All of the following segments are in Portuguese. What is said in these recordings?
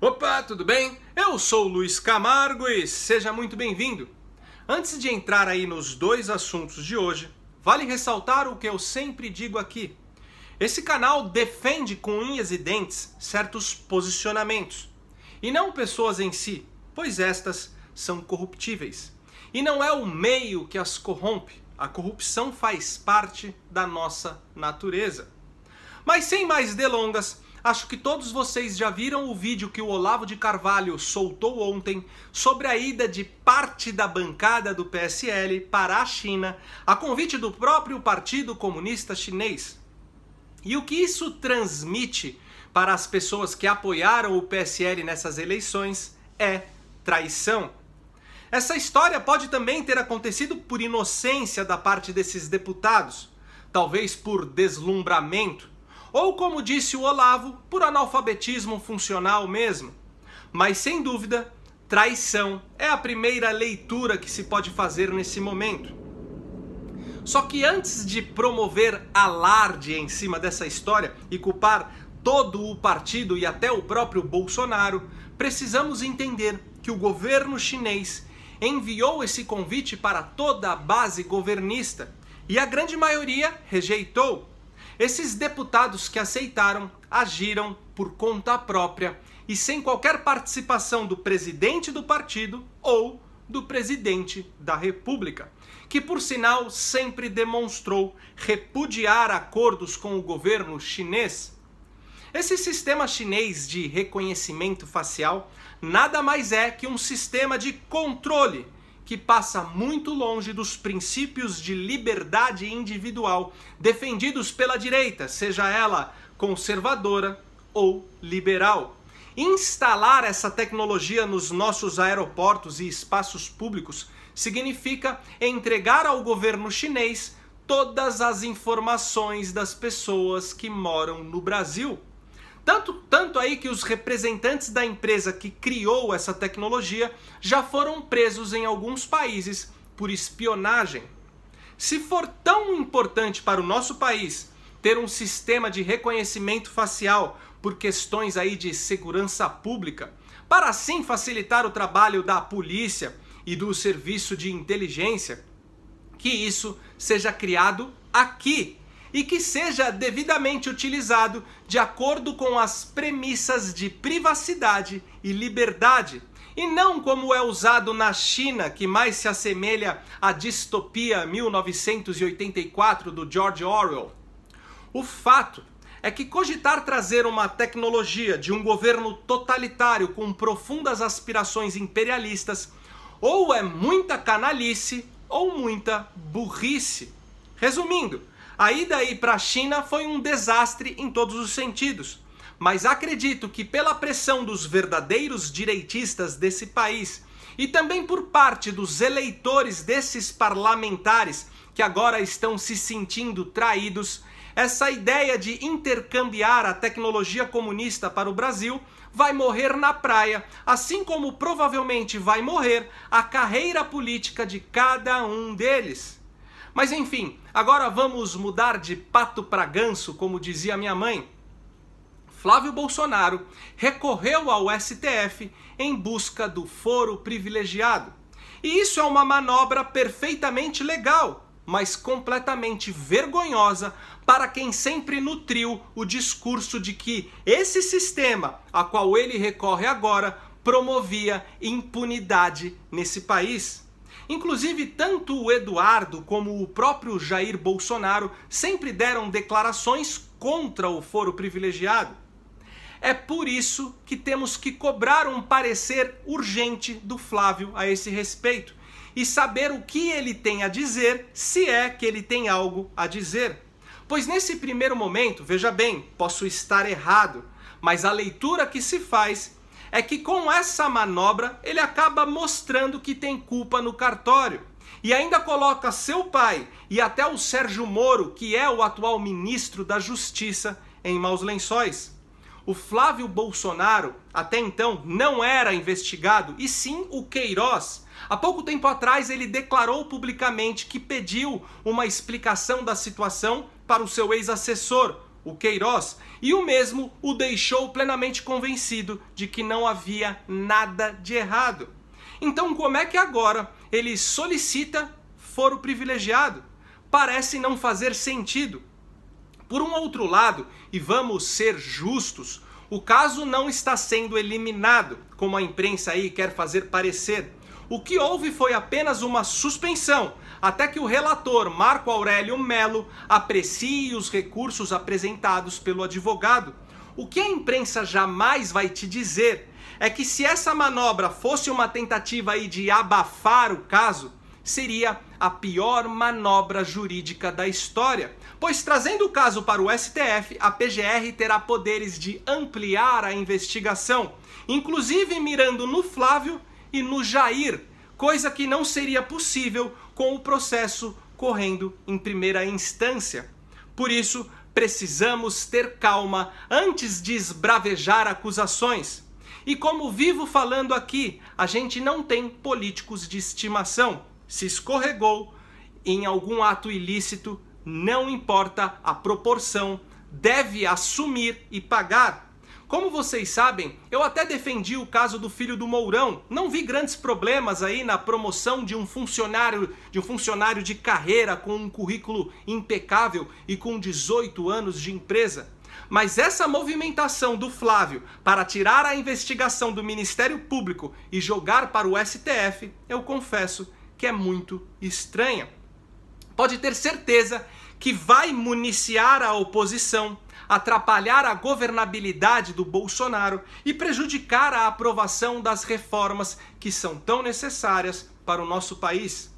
Opa, tudo bem? Eu sou o Luiz Camargo e seja muito bem-vindo. Antes de entrar aí nos dois assuntos de hoje, vale ressaltar o que eu sempre digo aqui. Esse canal defende com unhas e dentes certos posicionamentos, e não pessoas em si, pois estas são corruptíveis. E não é o meio que as corrompe, a corrupção faz parte da nossa natureza. Mas sem mais delongas, acho que todos vocês já viram o vídeo que o Olavo de Carvalho soltou ontem sobre a ida de parte da bancada do PSL para a China a convite do próprio Partido Comunista Chinês. E o que isso transmite para as pessoas que apoiaram o PSL nessas eleições é traição. Essa história pode também ter acontecido por inocência da parte desses deputados, talvez por deslumbramento, ou, como disse o Olavo, por analfabetismo funcional mesmo. Mas, sem dúvida, traição é a primeira leitura que se pode fazer nesse momento. Só que antes de promover alarde em cima dessa história e culpar todo o partido e até o próprio Bolsonaro, precisamos entender que o governo chinês enviou esse convite para toda a base governista e a grande maioria rejeitou. Esses deputados que aceitaram agiram por conta própria e sem qualquer participação do presidente do partido ou do presidente da República, que por sinal sempre demonstrou repudiar acordos com o governo chinês. Esse sistema chinês de reconhecimento facial nada mais é que um sistema de controle que passa muito longe dos princípios de liberdade individual defendidos pela direita, seja ela conservadora ou liberal. Instalar essa tecnologia nos nossos aeroportos e espaços públicos significa entregar ao governo chinês todas as informações das pessoas que moram no Brasil. Tanto aí que os representantes da empresa que criou essa tecnologia já foram presos em alguns países por espionagem. Se for tão importante para o nosso país ter um sistema de reconhecimento facial por questões aí de segurança pública, para assim facilitar o trabalho da polícia e do serviço de inteligência, que isso seja criado aqui e que seja devidamente utilizado de acordo com as premissas de privacidade e liberdade, e não como é usado na China, que mais se assemelha à distopia 1984 do George Orwell. O fato é que cogitar trazer uma tecnologia de um governo totalitário com profundas aspirações imperialistas ou é muita canalice ou muita burrice. Resumindo, a ida aí para a China foi um desastre em todos os sentidos, mas acredito que pela pressão dos verdadeiros direitistas desse país e também por parte dos eleitores desses parlamentares que agora estão se sentindo traídos, essa ideia de intercambiar a tecnologia comunista para o Brasil vai morrer na praia, assim como provavelmente vai morrer a carreira política de cada um deles. Mas enfim, agora vamos mudar de pato para ganso, como dizia minha mãe. Flávio Bolsonaro recorreu ao STF em busca do foro privilegiado. E isso é uma manobra perfeitamente legal, mas completamente vergonhosa para quem sempre nutriu o discurso de que esse sistema a qual ele recorre agora promovia impunidade nesse país. Inclusive, tanto o Eduardo como o próprio Jair Bolsonaro sempre deram declarações contra o foro privilegiado. É por isso que temos que cobrar um parecer urgente do Flávio a esse respeito e saber o que ele tem a dizer, se é que ele tem algo a dizer. Pois nesse primeiro momento, veja bem, posso estar errado, mas a leitura que se faz é que com essa manobra ele acaba mostrando que tem culpa no cartório e ainda coloca seu pai e até o Sérgio Moro, que é o atual ministro da Justiça, em maus lençóis. O Flávio Bolsonaro, até então, não era investigado, e sim o Queiroz. Há pouco tempo atrás ele declarou publicamente que pediu uma explicação da situação para o seu ex-assessor, o Queiroz, e o mesmo o deixou plenamente convencido de que não havia nada de errado. Então, como é que agora ele solicita foro privilegiado? Parece não fazer sentido. Por um outro lado, e vamos ser justos, o caso não está sendo eliminado, como a imprensa aí quer fazer parecer. O que houve foi apenas uma suspensão, até que o relator Marco Aurélio Melo aprecie os recursos apresentados pelo advogado. O que a imprensa jamais vai te dizer é que se essa manobra fosse uma tentativa aí de abafar o caso, seria a pior manobra jurídica da história, pois trazendo o caso para o STF, a PGR terá poderes de ampliar a investigação, inclusive mirando no Flávio e no Jair, coisa que não seria possível com o processo correndo em primeira instância. Por isso, precisamos ter calma antes de esbravejar acusações. E como vivo falando aqui, a gente não tem políticos de estimação. Se escorregou em algum ato ilícito, não importa a proporção, deve assumir e pagar. Como vocês sabem, eu até defendi o caso do filho do Mourão. Não vi grandes problemas aí na promoção de um funcionário de carreira com um currículo impecável e com 18 anos de empresa. Mas essa movimentação do Flávio para tirar a investigação do Ministério Público e jogar para o STF, eu confesso que é muito estranha. Pode ter certeza que vai municiar a oposição, atrapalhar a governabilidade do Bolsonaro e prejudicar a aprovação das reformas que são tão necessárias para o nosso país.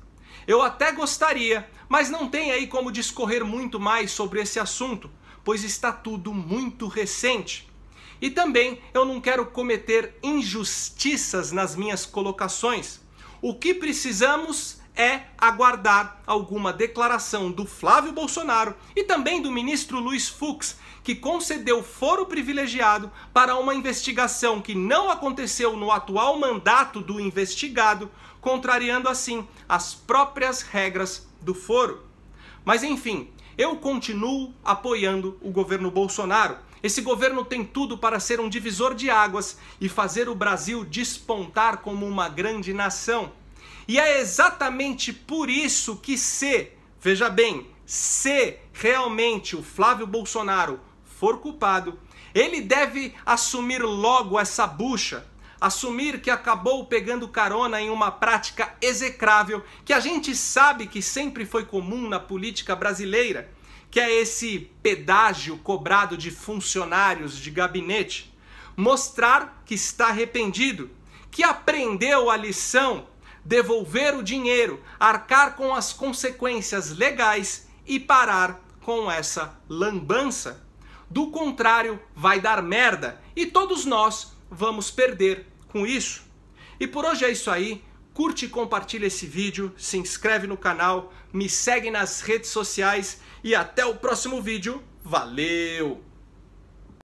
Eu até gostaria, mas não tem aí como discorrer muito mais sobre esse assunto, pois está tudo muito recente. E também eu não quero cometer injustiças nas minhas colocações. O que precisamos é aguardar alguma declaração do Flávio Bolsonaro e também do ministro Luiz Fux, que concedeu foro privilegiado para uma investigação que não aconteceu no atual mandato do investigado, contrariando assim as próprias regras do foro. Mas enfim, eu continuo apoiando o governo Bolsonaro. Esse governo tem tudo para ser um divisor de águas e fazer o Brasil despontar como uma grande nação. E é exatamente por isso que veja bem, se realmente o Flávio Bolsonaro for culpado, ele deve assumir logo essa bucha, assumir que acabou pegando carona em uma prática execrável que a gente sabe que sempre foi comum na política brasileira, que é esse pedágio cobrado de funcionários de gabinete. Mostrar que está arrependido, que aprendeu a lição, devolver o dinheiro, arcar com as consequências legais e parar com essa lambança. Do contrário, vai dar merda e todos nós vamos perder com isso. E por hoje é isso aí. Curte e compartilha esse vídeo, se inscreve no canal, me segue nas redes sociais e até o próximo vídeo. Valeu!